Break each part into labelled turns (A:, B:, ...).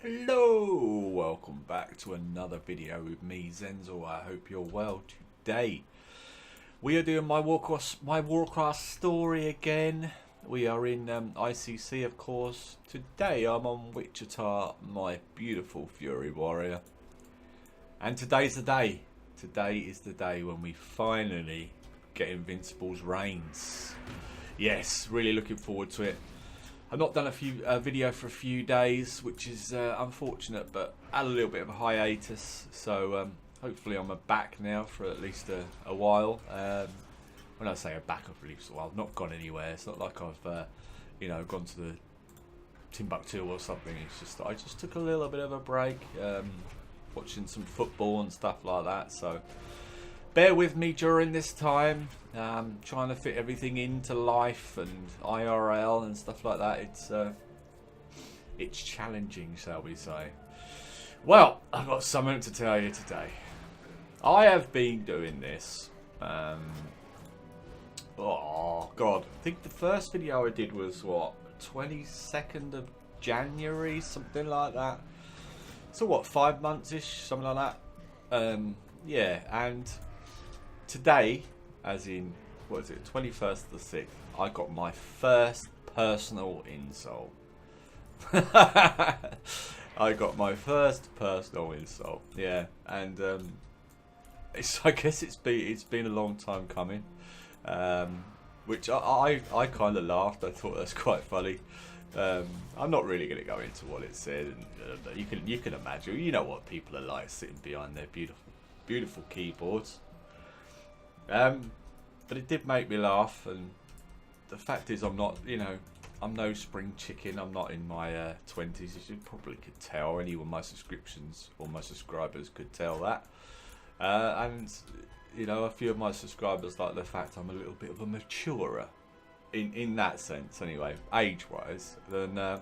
A: Hello, welcome back to another video with me, Zenzul. I hope you're well today. We are doing my Warcraft story again. We are in ICC, of course. Today I'm on Wichita, my beautiful Fury Warrior. And today's the day. Today is the day when we finally get Invincible's reins. Yes, really looking forward to it. I've not done a video for a few days, which is unfortunate, but had a little bit of a hiatus. So hopefully I'm back now for at least a while. When I say back, I've at least a while. I've not gone anywhere. It's not like I've gone to the Timbuktu or something. It's just that I just took a little bit of a break, watching some football and stuff like that. So bear with me during this time. Trying to fit everything into life and IRL and stuff like that. It's challenging, shall we say. Well, I've got something to tell you today. I have been doing this. Oh God, I think the first video I did was what, 22nd of January, something like that. So what, 5 months ish, something like that. Yeah, and today, as in, what is it, 21st of the 6th, I got my first personal insult. I got my first personal insult, yeah, and I guess it's been a long time coming, which I kind of laughed. I thought that's quite funny. I'm not really going to go into what it said, and you can imagine, you know what people are like sitting behind their beautiful keyboards. But it did make me laugh, and the fact is I'm not, I'm no spring chicken. I'm not in my 20s, as you probably could tell. Anyone, my subscriptions or my subscribers could tell that. And, a few of my subscribers like the fact I'm a little bit of a maturer, in that sense anyway, age-wise, than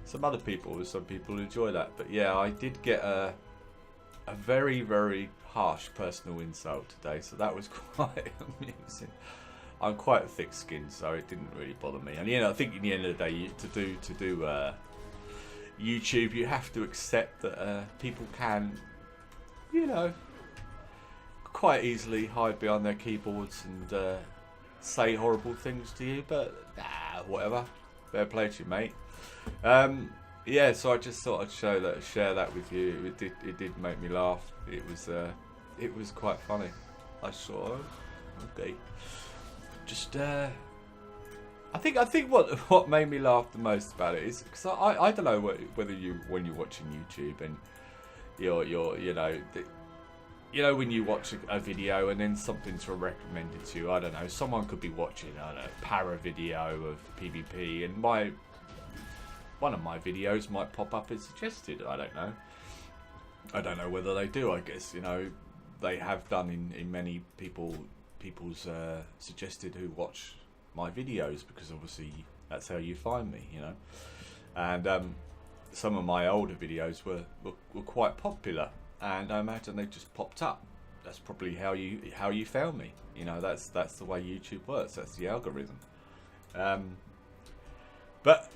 A: some people enjoy that. But yeah, I did get a very, very harsh personal insult today, so that was quite amusing. I'm quite thick-skinned, so it didn't really bother me. And I think in the end of the day, to do YouTube, you have to accept that people can, quite easily hide behind their keyboards and say horrible things to you. But whatever, fair play to you, mate. Yeah, so I just thought I'd share that with you. It did make me laugh. It was quite funny. I saw. Okay. Just I think what made me laugh the most about it is because I don't know whether when you're watching YouTube and you're when you watch a video and then something's recommended to you. I don't know. Someone could be watching a para video of PvP, and one of my videos might pop up as suggested. I don't know whether they do. I guess they have done in many people's suggested who watch my videos, because obviously that's how you find me, and some of my older videos were quite popular, and I imagine they just popped up. That's probably how you found me. That's the way YouTube works. That's the algorithm. But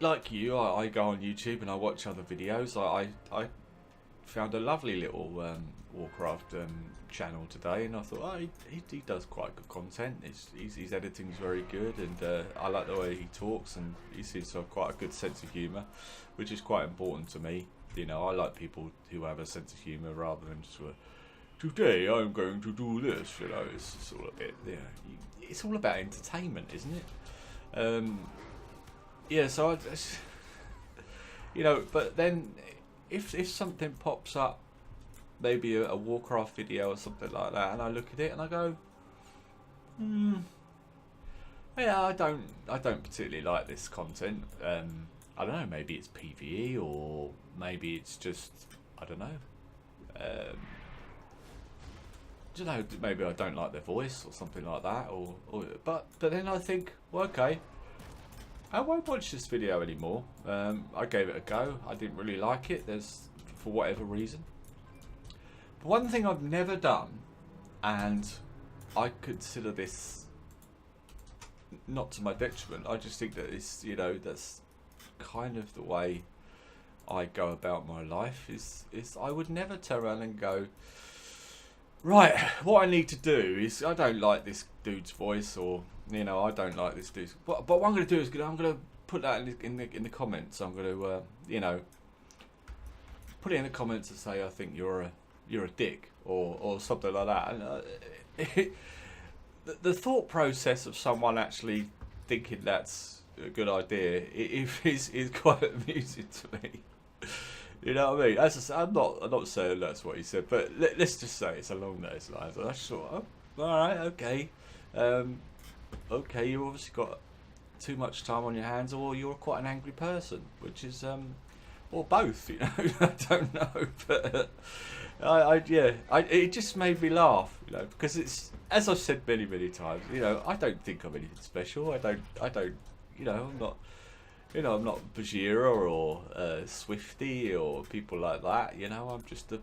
A: like you, I go on YouTube and I watch other videos. I found a lovely little Warcraft channel today, and I thought, he does quite good content. His editing's very good, and I like the way he talks, and he seems to have quite a good sense of humour, which is quite important to me. I like people who have a sense of humour rather than just today I'm going to do this. It's all a bit, it's all about entertainment, isn't it? Yeah, so but then if something pops up, maybe a Warcraft video or something like that, and I look at it and I go, yeah, I don't particularly like this content. I don't know, maybe it's PvE, or maybe it's just, I don't know. Maybe I don't like their voice or something like that, but then I think, well, okay, I won't watch this video anymore. I gave it a go. I didn't really like it. For whatever reason. But one thing I've never done, and I consider this not to my detriment. I just think that it's kind of the way I go about my life. Is I would never turn around and go, right, what I need to do is, I don't like this dude's voice, or you know, I don't like this dude's. But what I'm going to do is I'm going to put that in the comments. I'm going to you know, put it in the comments and say I think you're a dick, or something like that. And the thought process of someone actually thinking that's a good idea is quite amusing to me. You know what I mean? As I said, I'm not saying that's what he said, but let's just say it's along those lines. And I just thought, oh, all right, okay, okay, you obviously got too much time on your hands, or you're quite an angry person, which is or both, you know. I don't know, but it just made me laugh, you know, because it's, as I've said many times, you know, I don't think I'm anything special. I don't, you know, I'm not Bajira or Swifty or people like that. You know, I'm just a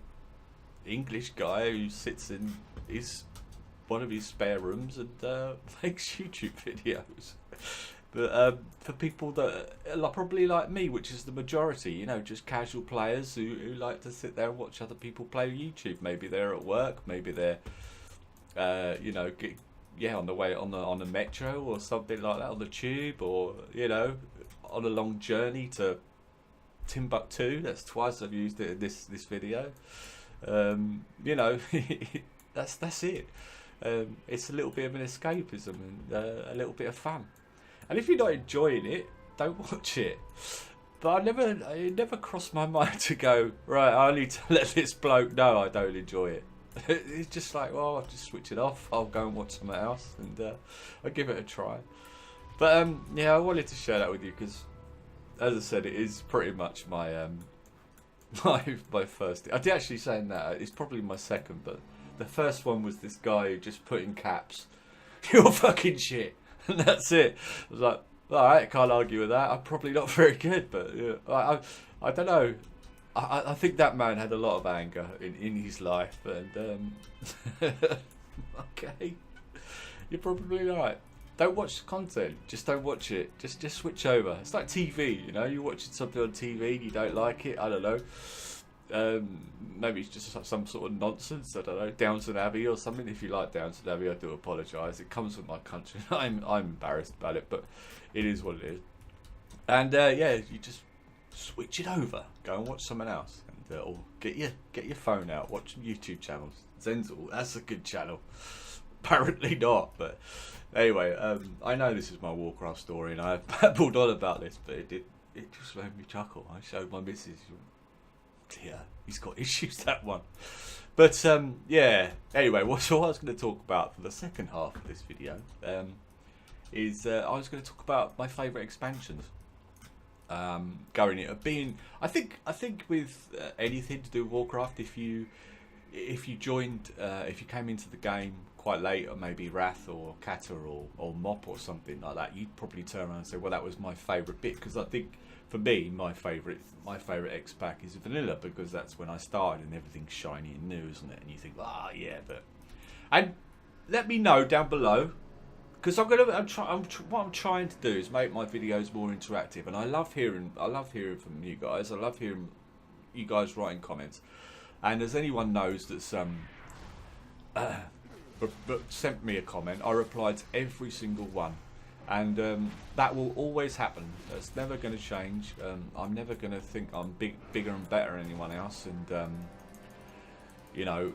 A: English guy who sits in one of his spare rooms and makes YouTube videos. But for people that are probably like me, which is the majority, you know, just casual players who like to sit there and watch other people play YouTube. Maybe they're at work, maybe they're, you know, on the way on the metro or something like that, on the tube, or you know, on a long journey to Timbuktu. That's twice I've used it in this video. You know, that's it. It's a little bit of an escapism and a little bit of fun. And if you're not enjoying it, don't watch it. But it never crossed my mind to go, right, I need to let this bloke know I don't enjoy it. It's just like, well, I'll just switch it off. I'll go and watch something else, and I'll give it a try. But yeah, I wanted to share that with you because, as I said, it is pretty much my my first. I did actually saying that it's probably my second, but the first one was this guy who just put in caps, "You're fucking shit." And that's it. I was like, all right, can't argue with that. I'm probably not very good, but yeah, I don't know. I think that man had a lot of anger in his life, and okay, you're probably right. Don't watch the content. Just don't watch it. Just switch over. It's like TV, you know. You're watching something on TV and you don't like it. I don't know. Maybe it's just some sort of nonsense. I don't know, Downton Abbey or something. If you like Downton Abbey, I do apologise. It comes with my country. I'm embarrassed about it, but it is what it is. And yeah, you just switch it over. Go and watch someone else, and or get your phone out. Watch some YouTube channels. Zenzul, that's a good channel. Apparently not, but anyway, I know this is my Warcraft story, and I babbled on about this, but it just made me chuckle. I showed my missus. Yeah, he's got issues, that one. But yeah, anyway, what I was going to talk about for the second half of this video is I was going to talk about my favourite expansions. Going into being, I think with anything to do with Warcraft, if you joined, if you came into the game quite late, or maybe Wrath or Kata or Mop or something like that, you'd probably turn around and say, well, that was my favourite bit, because I think for me, my favourite xpac is vanilla, because that's when I started and everything's shiny and new, isn't it? And you think, yeah, but, and let me know down below, because what I'm trying to do is make my videos more interactive, and I love hearing from you guys. I love hearing you guys writing comments, and as anyone knows that's sent me a comment, I reply to every single one. And that will always happen. That's never going to change. I'm never going to think I'm bigger and better than anyone else. And you know,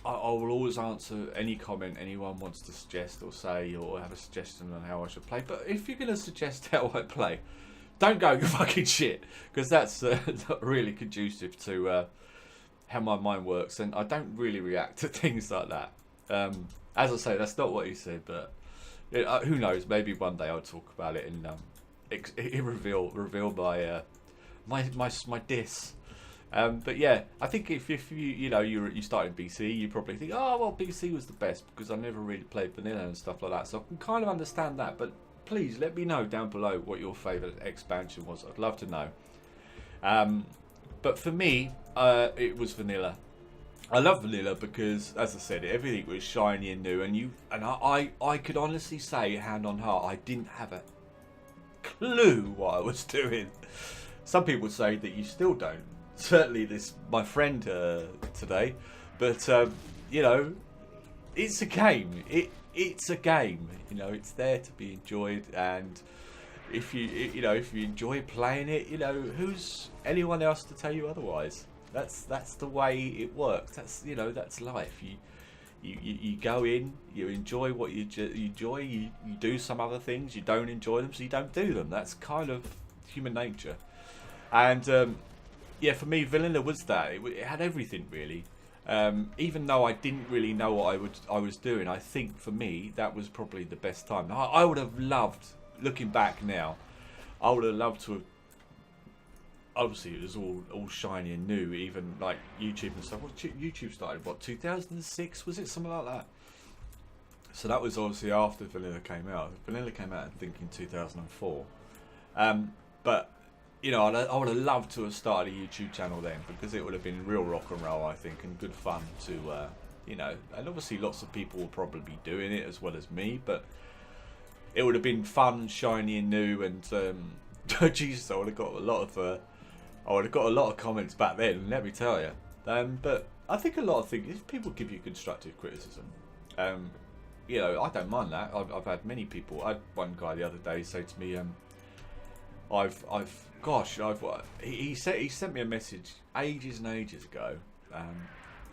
A: I will always answer any comment anyone wants to suggest or say, or have a suggestion on how I should play. But if you're going to suggest how I play, don't go, you fucking shit, because that's not really conducive to how my mind works. And I don't really react to things like that. As I say, that's not what he said, but. Who knows? Maybe one day I'll talk about it and reveal my DISS. But yeah, I think if you started BC, you probably think, oh well, BC was the best because I never really played vanilla and stuff like that. So I can kind of understand that. But please let me know down below what your favourite expansion was. I'd love to know. But for me, it was vanilla. I love vanilla because, as I said, everything was shiny and new, and I could honestly say, hand on heart, I didn't have a clue what I was doing. Some people say that you still don't. Certainly my friend today. But, you know, it's a game. It's a game. You know, it's there to be enjoyed. And if you enjoy playing it, you know, who's anyone else to tell you otherwise? That's the way it works. That's life. You go in, you enjoy what you enjoy, you do some other things, you don't enjoy them, so you don't do them. That's kind of human nature. And yeah, for me, Vanilla was that. It had everything really. Even though I didn't really know what I was doing, I think for me that was probably the best time. I would have loved, looking back now, I would have loved to have. Obviously, it was all shiny and new, even like YouTube and stuff. YouTube started, what, 2006? Was it something like that? So that was obviously after Vanilla came out. Vanilla came out, I think, in 2004. But, you know, I would have loved to have started a YouTube channel then, because it would have been real rock and roll, I think, and good fun to, you know, and obviously lots of people will probably be doing it as well as me, but it would have been fun, shiny and new, and, Jesus, I would have got a lot of comments back then, let me tell you. But I think a lot of things, if people give you constructive criticism, you know, I don't mind that. I've had many people. I had one guy the other day say to me, he sent me a message ages and ages ago,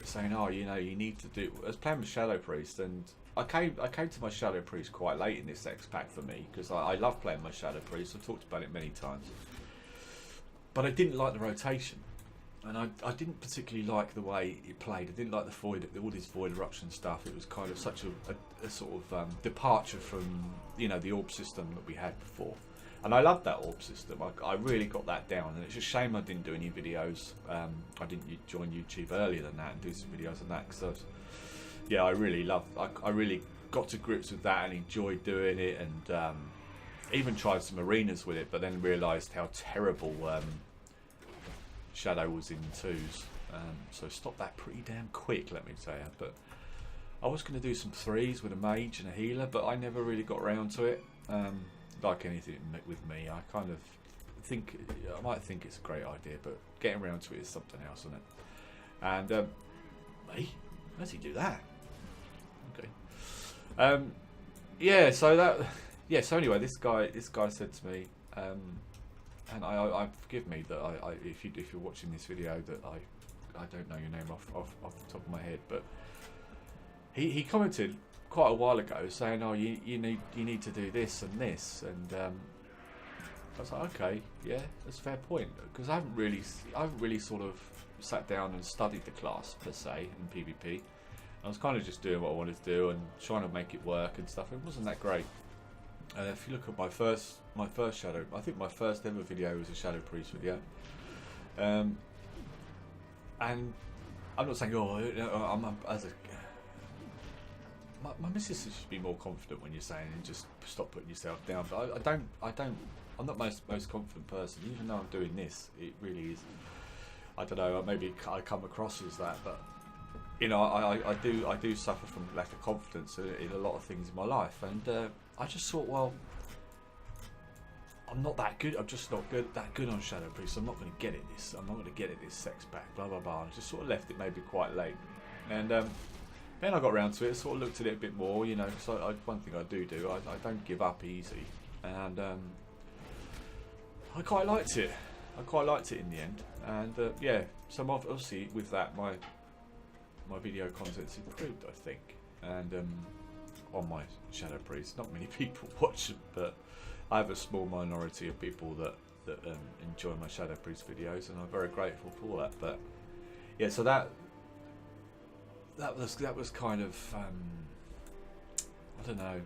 A: saying, oh, you know, you need to do. I was playing with Shadow Priest, and I came to my Shadow Priest quite late in this X pack for me, because I love playing my Shadow Priest. I've talked about it many times. But I didn't like the rotation, and I didn't particularly like the way it played. I didn't like the void, all this void eruption stuff. It was kind of such a sort of departure from, you know, the orb system that we had before. And I loved that orb system. I really got that down, and it's a shame I didn't do any videos. I didn't join YouTube earlier than that and do some videos on that, because yeah, I really got to grips with that and enjoyed doing it, and even tried some arenas with it, but then realised how terrible Shadow was in twos. So stopped that pretty damn quick, let me tell you. But I was going to do some threes with a mage and a healer, but I never really got around to it. Like anything with me, I kind of think, I might think it's a great idea, but getting around to it is something else, isn't it? And hey, how does he do that? Okay. Yeah, so that. Yeah, so anyway, this guy said to me, and I forgive me that if you're watching this video, that I don't know your name off the top of my head, but he commented quite a while ago saying, oh, you need to do this and this, and I was like, okay, yeah, that's a fair point, because I haven't really sort of sat down and studied the class per se in PvP. I was kind of just doing what I wanted to do and trying to make it work and stuff. It wasn't that great. If you look at my first Shadow, I think my first ever video was a Shadow Priest video, and I'm not saying, oh, my missus should be more confident when you're saying, and just stop putting yourself down. But I'm not most confident person, even though I'm doing this. It really is. I don't know. Maybe I come across as that, but you know, I do suffer from lack of confidence in a lot of things in my life, and I just thought, well, I'm not that good. I'm just not that good on Shadow Priest. I'm not going to get it this. I'm not going to get it this sex pack. Blah blah blah. I just sort of left it maybe quite late, and then I got around to it. Sort of looked at it a bit more, you know. So one thing I do, I don't give up easy, and I quite liked it. I quite liked it in the end, and yeah. So obviously with that, my video content's improved, I think, and on my Shadow Priest, not many people watch them, but I have a small minority of people that enjoy my Shadow Priest videos, and I'm very grateful for that. But yeah, so that was kind of I don't know,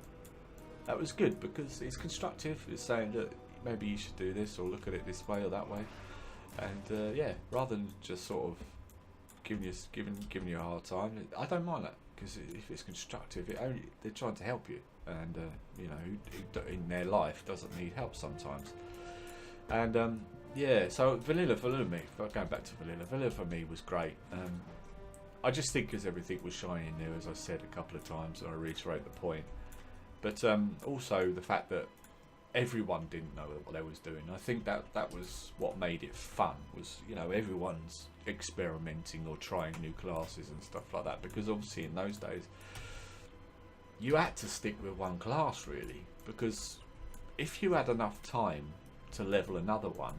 A: that was good because it's constructive. It's saying that maybe you should do this or look at it this way or that way, and yeah, rather than just sort of giving you a hard time, I don't mind that, because if it's constructive, they're trying to help you, and you know, who in their life doesn't need help sometimes. And yeah, so Vanilla for me, going back to Vanilla for me was great. I just think because everything was shiny and new, as I said a couple of times, and I reiterate the point. But also the fact that everyone didn't know what they was doing. I think that was what made it fun, was, you know, everyone's experimenting or trying new classes and stuff like that, because obviously in those days you had to stick with one class really, because if you had enough time to level another one,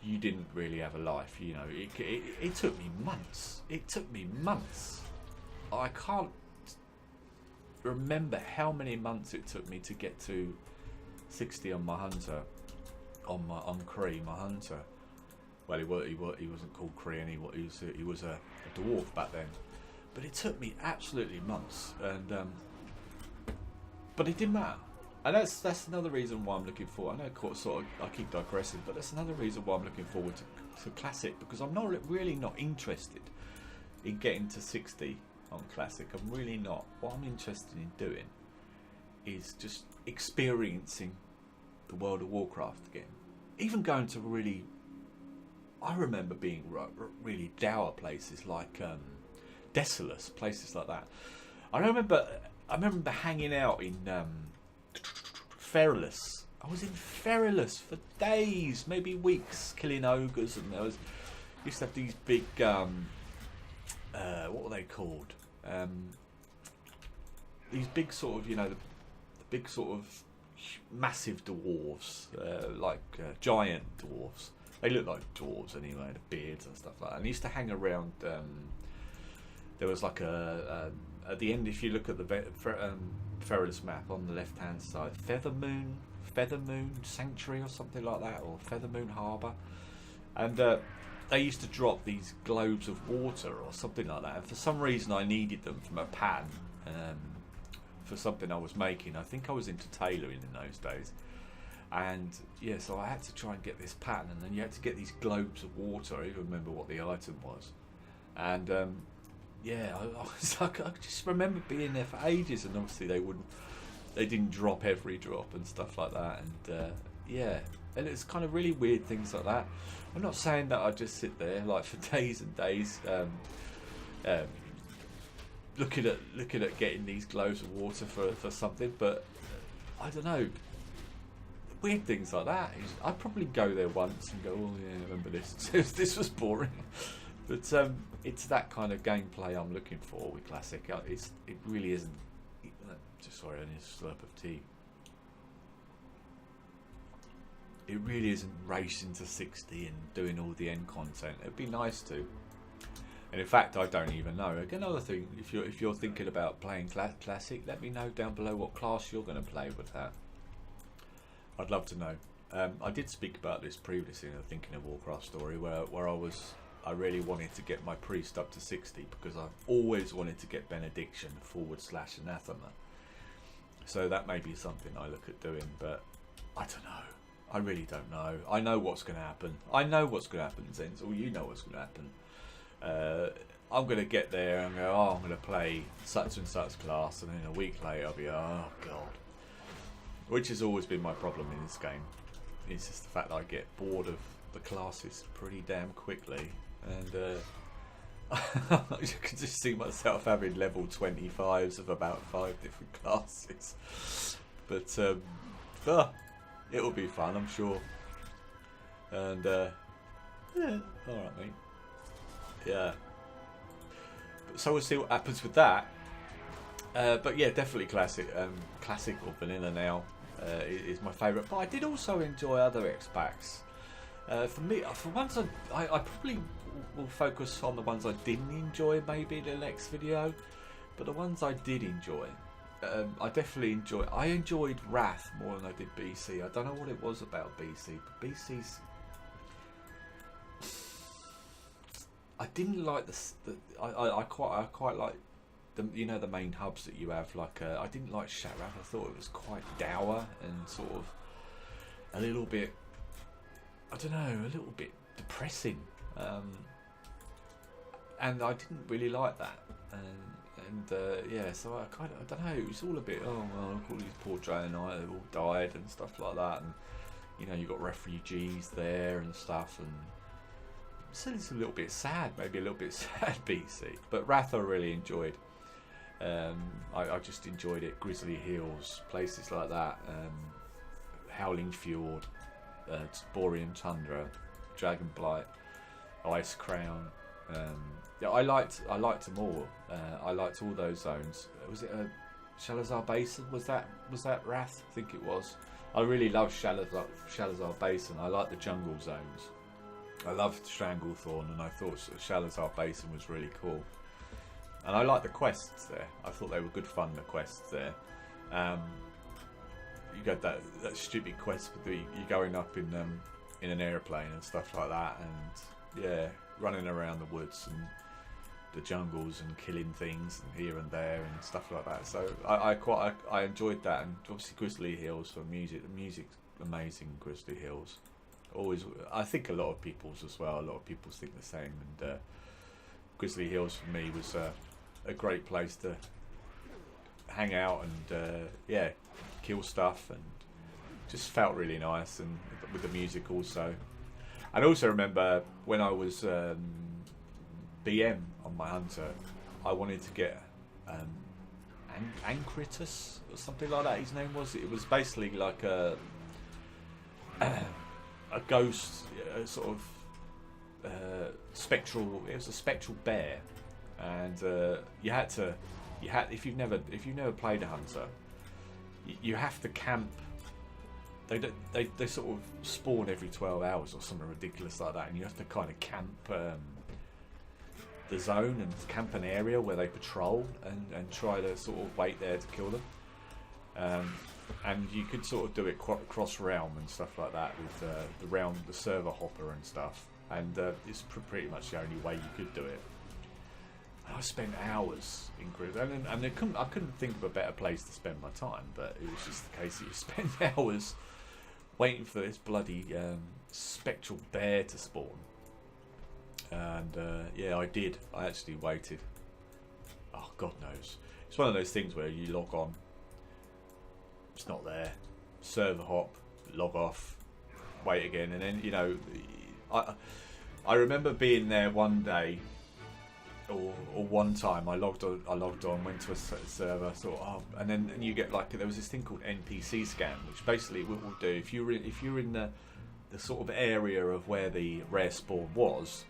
A: you didn't really have a life. You know, it took me months. It took me months. I can't remember how many months it took me to get to 60 on my hunter, on Kree, my hunter. Well, he wasn't called Kree, and he was a dwarf back then. But it took me absolutely months, and but it didn't matter. And that's another reason why I'm looking forward. I know I keep digressing, but that's another reason why I'm looking forward to Classic, because I'm really not interested in getting to 60 on Classic. I'm really not. What I'm interested in doing is just experiencing the World of Warcraft again. Even going to really, I remember being really dour places like desolate places like that. I remember hanging out in Feralus. I was in Feralus for days, maybe weeks, killing ogres, and there was used to have these big what were they called? These big sort of, you know, the big sort of massive dwarves, like giant dwarves. They look like dwarves anyway, the beards and stuff like that. And I used to hang around. There was like at the end, if you look at the Feralus map on the left hand side, Feathermoon Sanctuary or something like that, or Feathermoon Harbour, and they used to drop these globes of water or something like that, and for some reason I needed them from a pattern for something I was making. I think I was into tailoring in those days, and yeah, so I had to try and get this pattern, and then you had to get these globes of water. I even remember what the item was, and yeah, I just remember being there for ages, and obviously they didn't drop every drop and stuff like that, and yeah, and it's kind of really weird things like that. I'm not saying that I just sit there like for days and days looking at getting these globes of water for something, but I don't know, weird things like that. I'd probably go there once and go, oh yeah, I remember this. This was boring. But it's that kind of gameplay I'm looking for with Classic. It really isn't. Just sorry, I need a slurp of tea. It really isn't racing to 60 and doing all the end content. It'd be nice to. And in fact, I don't even know. Again, another thing, if you're thinking about playing Classic, let me know down below what class you're going to play with that. I'd love to know. I did speak about this previously in a Thinking of Warcraft story, where I really wanted to get my priest up to 60 because I've always wanted to get benediction / anathema. So that may be something I look at doing, but I don't know. I really don't know. I know what's going to happen. I know what's going to happen, Zenzul. You know what's going to happen. I'm going to get there and go, oh, I'm going to play such and such class, and then a week later I'll be, oh god. Which has always been my problem in this game. It's just the fact that I get bored of the classes pretty damn quickly, and I can just see myself having level 25s of about 5 different classes. But it'll be fun, I'm sure. And yeah, alright mate. Yeah. So we'll see what happens with that. But yeah, definitely Classic. Classic or Vanilla now is my favourite. But I did also enjoy other xpacs. For me, for ones I probably will focus on the ones I didn't enjoy maybe in the next video. But the ones I did enjoy, I definitely enjoyed. I enjoyed Wrath more than I did BC. I don't know what it was about BC, but BC's. I didn't like I quite like the, you know, the main hubs that you have. Like I didn't like Shatrath. I thought it was quite dour and sort of a little bit, I don't know, a little bit depressing. And I didn't really like that. Yeah, so I don't know, it was all a bit, oh well, look, all these poor Draenei, they've all died and stuff like that, and you know, you've got refugees there and stuff, and so it's a little bit sad, maybe a little bit sad BC. But Wrath I really enjoyed. I just enjoyed it. Grizzly Hills, places like that. Howling Fjord, Borean Tundra, Dragonblight, Ice Crown. Yeah, I liked them all. I liked all those zones. Was it Shalazar Basin? Was that Wrath? I think it was. I really loved Shalazar Basin. I liked the jungle zones. I loved Stranglethorn, and I thought Shalazar Basin was really cool. And I liked the quests there. I thought they were good fun, the quests there. You got that stupid quest with you going up in an airplane and stuff like that, and yeah, running around the woods and the jungles and killing things and here and there and stuff like that. So I enjoyed that, and obviously Grizzly Hills for music. The music's amazing in Grizzly Hills. Always, I think a lot of people's as well. A lot of people think the same. And Grizzly Hills for me was a great place to hang out and yeah, kill stuff, and just felt really nice. And with the music also. And also remember when I was BM on my hunter, I wanted to get Ancritus or something like that. His name was. It was basically like a ghost, sort of spectral. It was a spectral bear, and if you've never played a hunter, you have to camp. They sort of spawn every 12 hours or something ridiculous like that, and you have to kind of camp the zone and camp an area where they patrol and try to sort of wait there to kill them. And you could sort of do it cross realm and stuff like that with the server hopper and stuff. And it's pretty much the only way you could do it. And I spent hours in Grid, and I couldn't think of a better place to spend my time. But it was just the case that you spend hours waiting for this bloody spectral bear to spawn. And yeah, I did. I actually waited. Oh, God knows. It's one of those things where you log on, it's not there, server hop, log off, wait again, and then, you know, I remember being there one day, or one time I logged on, went to a server, and then you get like, there was this thing called NPC scan, which basically what will do, if you're in the sort of area of where the rare spawn was,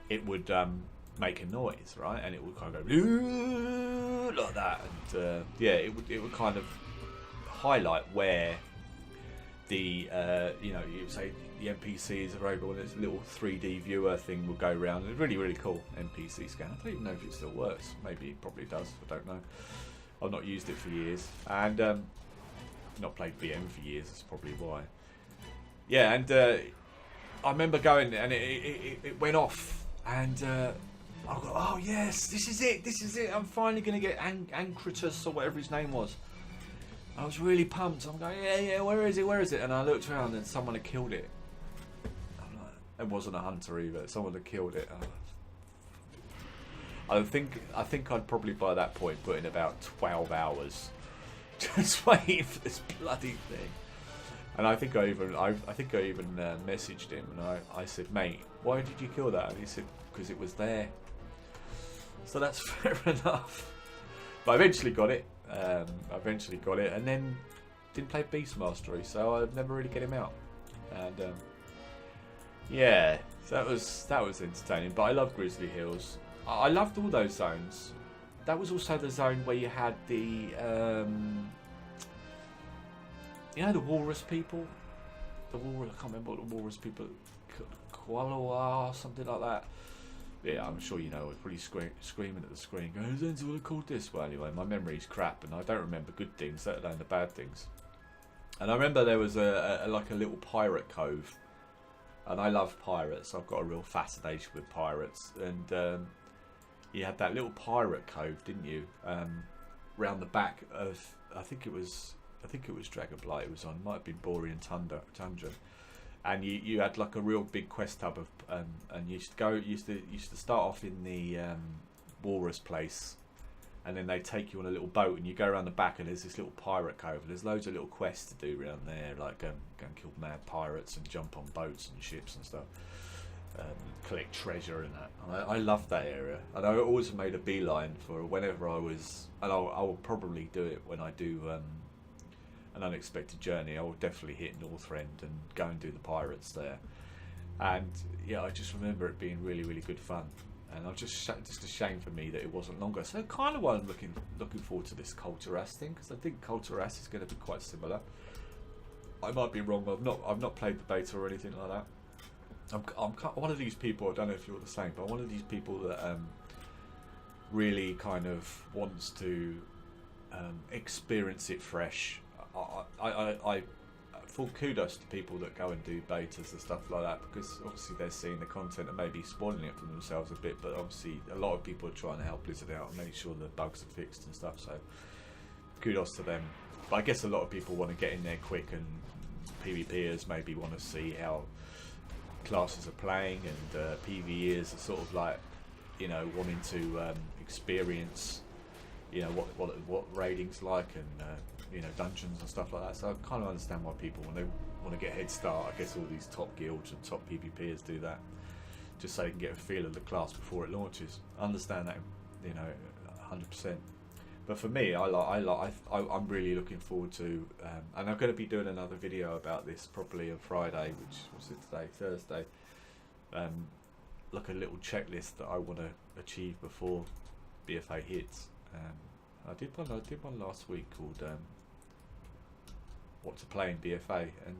A: it would make a noise, right? And it would kind of go like that, and yeah, it would kind of highlight where the you know, you say the NPCs are over, and this little 3D viewer thing will go around. It's really, really cool NPC scan. I don't even know if it still works. Maybe it probably does. I don't know. I've not used it for years, and not played BM for years. That's probably why. Yeah, and I remember going, and it went off. And I go, oh yes, this is it. I'm finally going to get Ancritus or whatever his name was. I was really pumped. I'm going, yeah, where is it? And I looked around and someone had killed it. I'm like, it wasn't a hunter either. Someone had killed it. I think I'd probably by that point put in about 12 hours just waiting for this bloody thing. And I think I even messaged him, and I said, mate, why did you kill that? And he said, because it was there. So that's fair enough. But I eventually got it. And then didn't play Beast Mastery, so I'd never really get him out. And yeah, so that was entertaining. But I love Grizzly Hills. I loved all those zones. That was also the zone where you had the you know, the Walrus people? I can't remember what the Walrus people... Kualoa or something like that. Yeah, I'm sure you know. I was pretty screaming at the screen, going, Zenzul, I called this. Well, anyway, my memory's crap, and I don't remember good things, let alone the bad things. And I remember there was like a little pirate cove. And I love pirates. I've got a real fascination with pirates. And you had that little pirate cove, didn't you? Round the back of... I think it was Dragonblight it was on, might have been Borean Tundra, and you had like a real big quest hub of, and you used to start off in the Walrus place, and then they take you on a little boat, and you go around the back, and there's this little pirate cove, and there's loads of little quests to do around there, like go and kill mad pirates and jump on boats and ships and stuff, collect treasure and that. I love that area, and I always made a beeline for whenever I was, and I'll probably do it when I do an unexpected journey, I will definitely hit Northrend and go and do the pirates there. And yeah, I just remember it being really, really good fun. And I'm just a shame for me that it wasn't longer. So kind of why I'm looking forward to this Culturas thing, because I think Culturas is going to be quite similar. I might be wrong. I've not played the beta or anything like that. I'm one of these people. I don't know if you're the same, but I'm one of these people that really kind of wants to experience it fresh. I full kudos to people that go and do betas and stuff like that, because obviously they're seeing the content and maybe spoiling it for themselves a bit, but obviously a lot of people are trying to help Blizzard out and make sure the bugs are fixed and stuff, so kudos to them. But I guess a lot of people want to get in there quick, and PvPers maybe want to see how classes are playing, and PvEers are sort of like, you know, wanting to experience, you know, what raiding's like, and you know, dungeons and stuff like that. So I kind of understand why people, when they want to get a head start, I guess all these top guilds and top PvPers do that, just so they can get a feel of the class before it launches. I understand that, you know, 100%. But for me, I'm really looking forward to, and I'm going to be doing another video about this probably on Friday, which was it today, Thursday. Like a little checklist that I want to achieve before BFA hits. I did one last week called what to play in BFA, and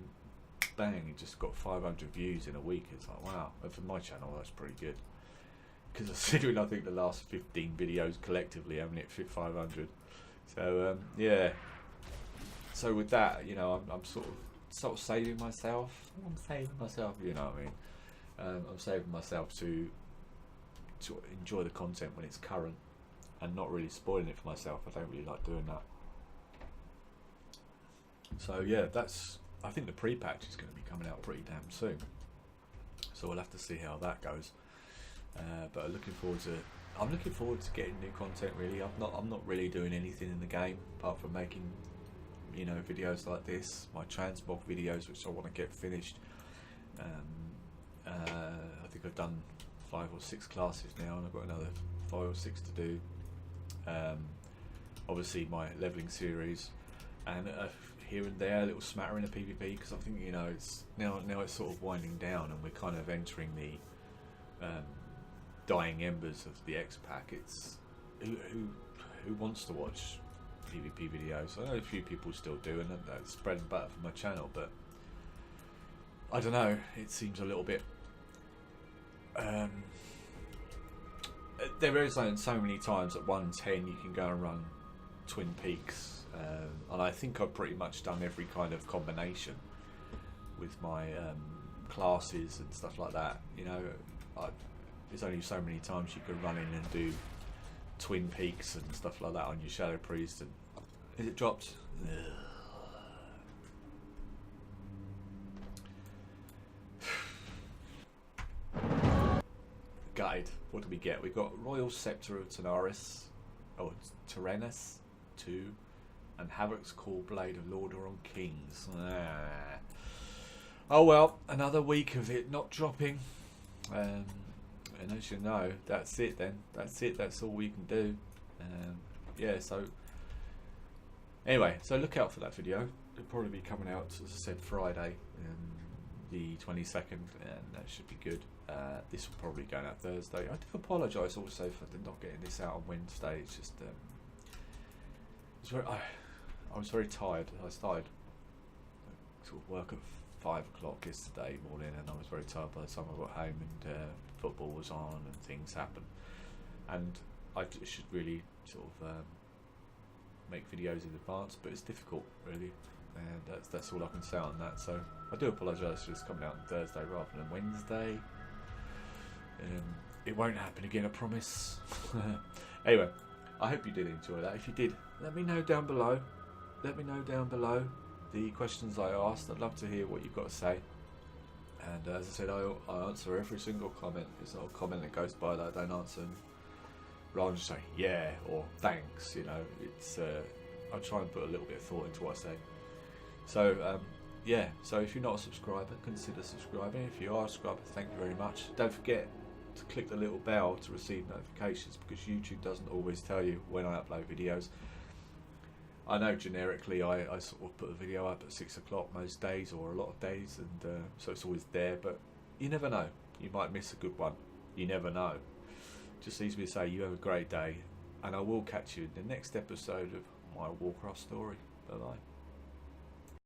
A: bang, it just got 500 views in a week. It's like, wow, and for my channel that's pretty good, because considering I think the last 15 videos collectively haven't hit 500. So yeah, so with that, you know, I'm sort of saving myself. You know what I mean? I'm saving myself to enjoy the content when it's current, and not really spoiling it for myself. I don't really like doing that. So yeah, I think the pre-patch is going to be coming out pretty damn soon, so we'll have to see how that goes. But I'm looking forward to getting new content. Really, I'm not really doing anything in the game apart from making, you know, videos like this, my transmog videos, which I want to get finished. I think I've done 5 or 6 classes now, and I've got another 5 or 6 to do. Obviously my leveling series, and here and there a little smattering of PvP, because I think, you know, it's now it's sort of winding down, and we're kind of entering the dying embers of the xpac. It's who wants to watch PvP videos? I know a few people still do, and that's bread and butter for my channel, but I don't know, it seems a little bit there is so many times at 110 you can go and run Twin Peaks, and I think I've pretty much done every kind of combination with my classes and stuff like that. You know, there's only so many times you can run in and do Twin Peaks and stuff like that on your Shadow Priest. And is it dropped? Guide. What do we get? We've got Royal Scepter of Tanaris, or Tyrannus 2, and Havoc's Call Blade of Lordaeron Kings. Oh well, another week of it not dropping. And as you know, that's it then. That's it. That's all we can do. Yeah, so anyway, so look out for that video. It'll probably be coming out, as I said, Friday, the 22nd, and that should be good. This will probably go out Thursday. I do apologise also for not getting this out on Wednesday. It's just I was very tired. I started sort of work at 5 o'clock yesterday morning, and I was very tired by the time I got home, and football was on and things happened, and I should really sort of make videos in advance, but it's difficult really, and that's all I can say on that. So I do apologise for this coming out on Thursday rather than Wednesday. It won't happen again, I promise. Anyway, I hope you did enjoy that. If you did, let me know down below. Let me know down below the questions I asked. I'd love to hear what you've got to say. And as I said, I answer every single comment. There's not a comment that goes by that I don't answer. Rather than just say yeah or thanks, you know, it's I try and put a little bit of thought into what I say. So yeah, so if you're not a subscriber, consider subscribing. If you are a subscriber, thank you very much. Don't forget to click the little bell to receive notifications, because YouTube doesn't always tell you when I upload videos. I know generically I sort of put a video up at 6 o'clock most days, or a lot of days, and so it's always there, but you never know. You might miss a good one. You never know. Just leaves me to say you have a great day, and I will catch you in the next episode of my Warcraft story. Bye bye.